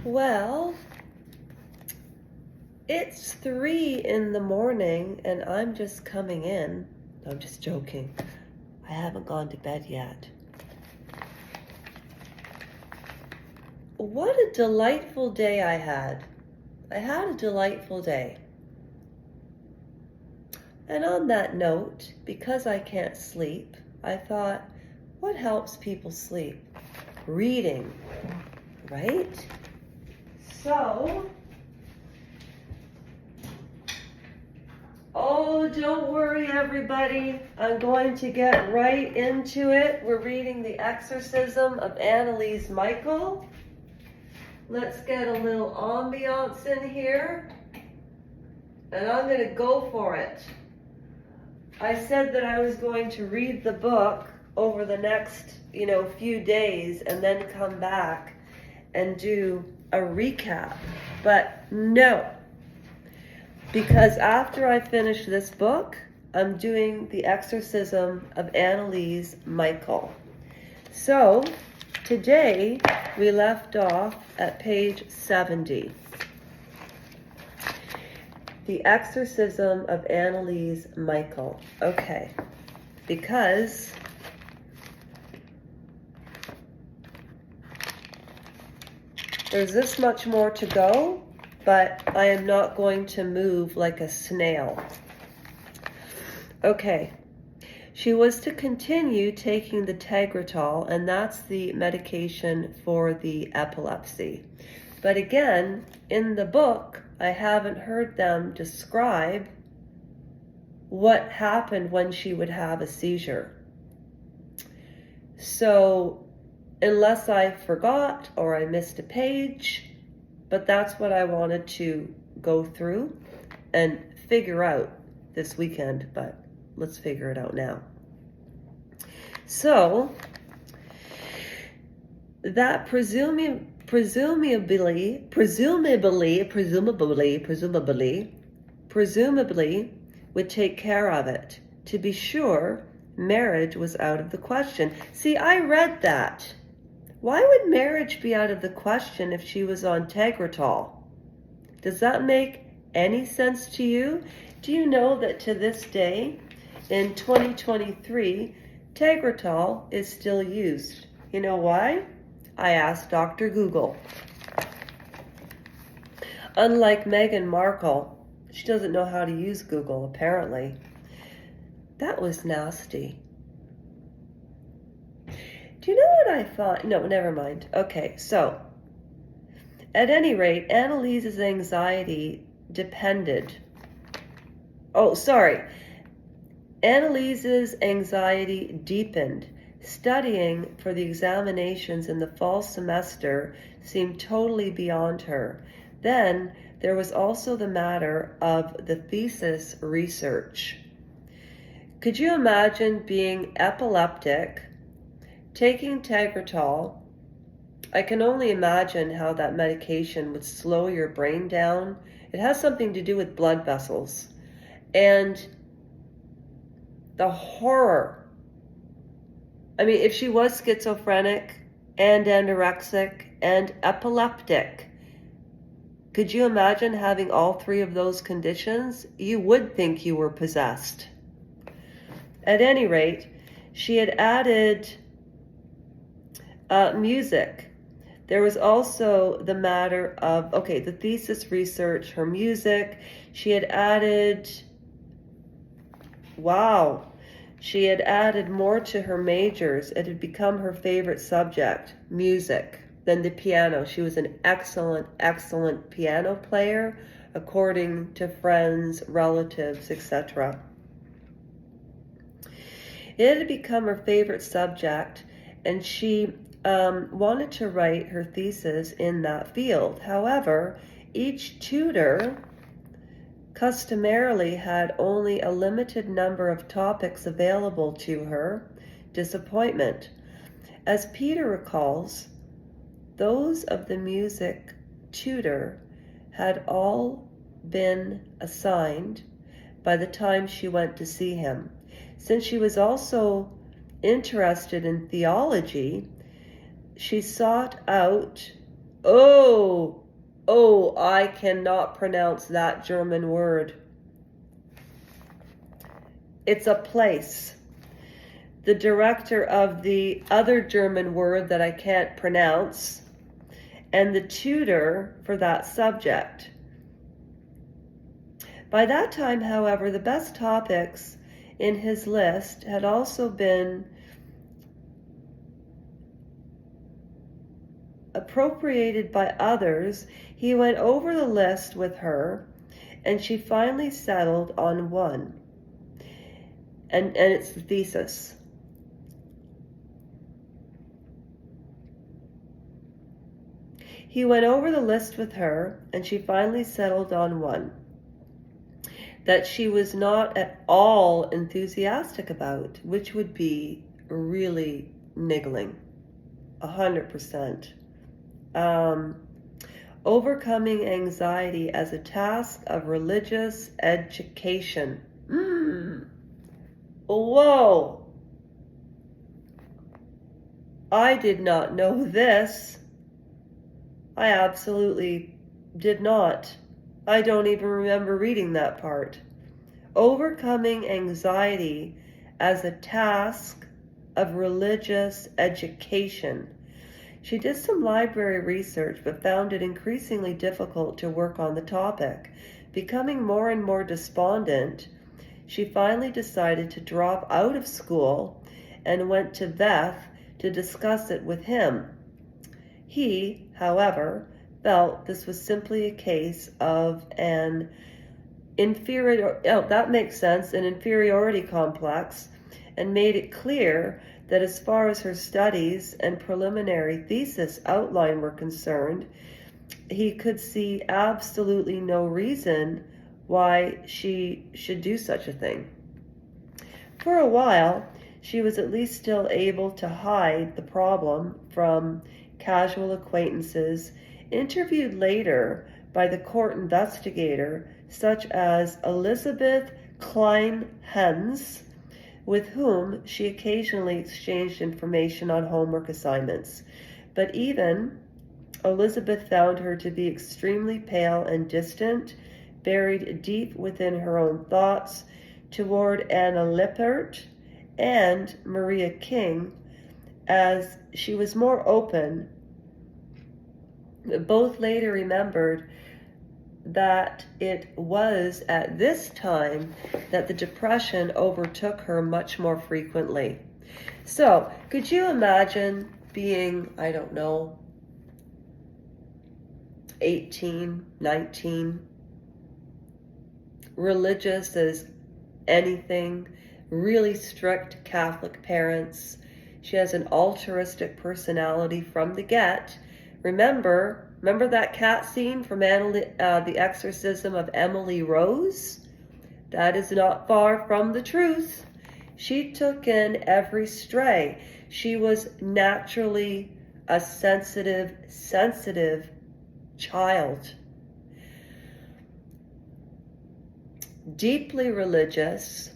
Well, it's 3 in the morning and I'm just coming in. No, I'm just joking. I haven't gone to bed yet. What a delightful day I had. I had a delightful day. And on that note, because I can't sleep, I thought, what helps people sleep? Reading, right? So, oh, don't worry everybody. I'm going to get right into it. We're reading The Exorcism of Annalise Micheal. Let's get a little ambiance in here. And I'm going to go for it. I said that I was going to read the book over the next, few days and then come back and do a recap. But no, because after I finish this book, I'm doing The Exorcism of Annalise Micheal. So today we left off at page 70. The Exorcism of Annalise Micheal. Okay, because there's this much more to go, but I am not going to move like a snail. Okay, she was to continue taking the Tegretol, and that's the medication for the epilepsy. But again, in the book, I haven't heard them describe what happened when she would have a seizure. So, unless I forgot or I missed a page, but that's what I wanted to go through and figure out this weekend, but let's figure it out now. So, that presumably would take care of it. To be sure, marriage was out of the question. See, I read that. Why would marriage be out of the question if she was on Tegretol? Does that make any sense to you? Do you know that to this day, in 2023, Tegretol is still used? You know why? I asked Dr. Google. Unlike Meghan Markle, she doesn't know how to use Google, apparently. That was nasty. Do you know what I thought? No, never mind. Okay, so, at any rate, Annalise's anxiety Annalise's anxiety deepened. Studying for the examinations in the fall semester seemed totally beyond her. Then there was also the matter of the thesis research. Could you imagine being epileptic, taking Tegretol? I can only imagine how that medication would slow your brain down. It has something to do with blood vessels. And the horror. I mean, if she was schizophrenic and anorexic and epileptic, could you imagine having all three of those conditions? You would think you were possessed. At any rate, she had added music. There was also the matter of, the thesis research, her music. She had added, she had added more to her majors. It had become her favorite subject, music, than the piano. She was an excellent, excellent piano player, according to friends, relatives, etc. It had become her favorite subject, and she wanted to write her thesis in that field. However, each tutor customarily had only a limited number of topics available to her. Disappointment. As Peter recalls, those of the music tutor had all been assigned by the time she went to see him. Since she was also interested in theology, she sought out I cannot pronounce that German word. It's a place. The director of the other German word that I can't pronounce, and the tutor for that subject. By that time, however, the best topics in his list had also been appropriated by others. He went over the list with her, and she finally settled on one. And it's the thesis. He went over the list with her, and she finally settled on one that she was not at all enthusiastic about, which would be really niggling. 100%. Overcoming anxiety as a task of religious education. Whoa! I did not know this. I absolutely did not. I don't even remember reading that part. Overcoming anxiety as a task of religious education. She did some library research but found it increasingly difficult to work on the topic. Becoming more and more despondent, she finally decided to drop out of school and went to Beth to discuss it with him. He, however, felt this was simply a case of an inferiority complex, and made it clear that as far as her studies and preliminary thesis outline were concerned, he could see absolutely no reason why she should do such a thing. For a while, she was at least still able to hide the problem from casual acquaintances, interviewed later by the court investigator, such as Elizabeth Klein-Hens, with whom she occasionally exchanged information on homework assignments. But even Elizabeth found her to be extremely pale and distant, buried deep within her own thoughts toward Anna Lippert and Maria King, as she was more open. Both later remembered that it was at this time that the depression overtook her much more frequently. So, could you imagine being, 18, 19, religious as anything, really strict Catholic parents. She has an altruistic personality from the get. Remember that cat scene from the Exorcism of Emily Rose? That is not far from the truth. She took in every stray. She was naturally a sensitive child. Deeply religious,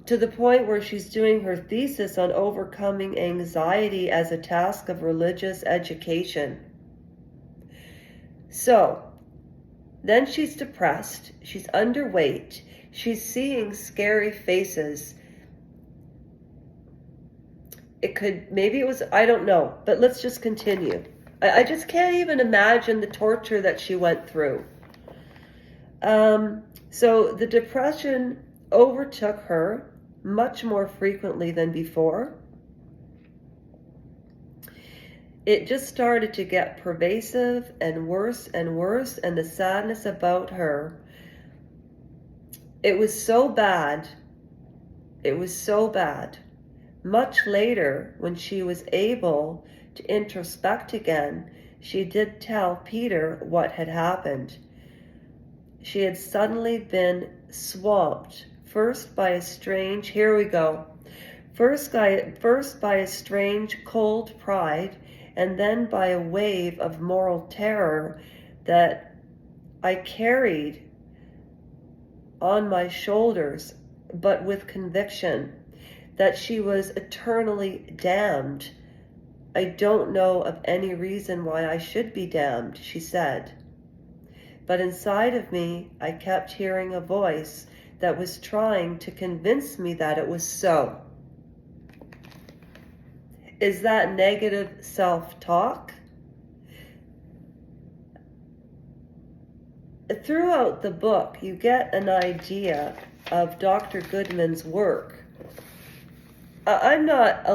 to the point where she's doing her thesis on overcoming anxiety as a task of religious education. So, then she's depressed, she's underweight, she's seeing scary faces. Maybe it was, I don't know, but let's just continue. I just can't even imagine the torture that she went through. So the depression overtook her much more frequently than before. It just started to get pervasive and worse, and the sadness about her, it was so bad. Much later, when she was able to introspect again, she did tell Peter what had happened. She had suddenly been swamped, first by a strange cold pride, and then by a wave of moral terror that I carried on my shoulders, but with conviction that she was eternally damned I don't know of any reason why I should be damned, she said. But inside of me, I kept hearing a voice that was trying to convince me that it was so. Is that negative self-talk? Throughout the book, you get an idea of Dr. Goodman's work. I'm not a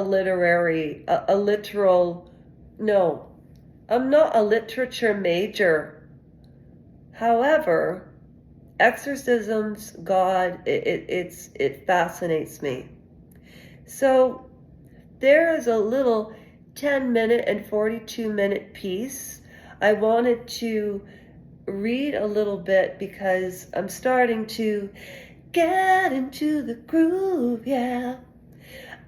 I'm not a literature major. However, exorcisms, God, it fascinates me. So there is a little 10-minute and 42-minute piece. I wanted to read a little bit because I'm starting to get into the groove, yeah.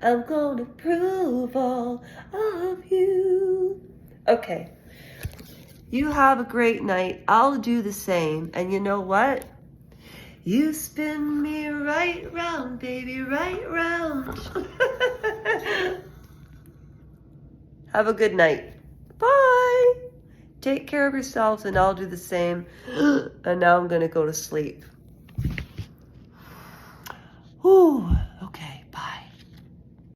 I'm gonna prove all of you. Okay. You have a great night. I'll do the same. And you know what? You spin me right round, baby, right round. Have a good night. Bye. Take care of yourselves, and I'll do the same. And now I'm going to go to sleep. Whew.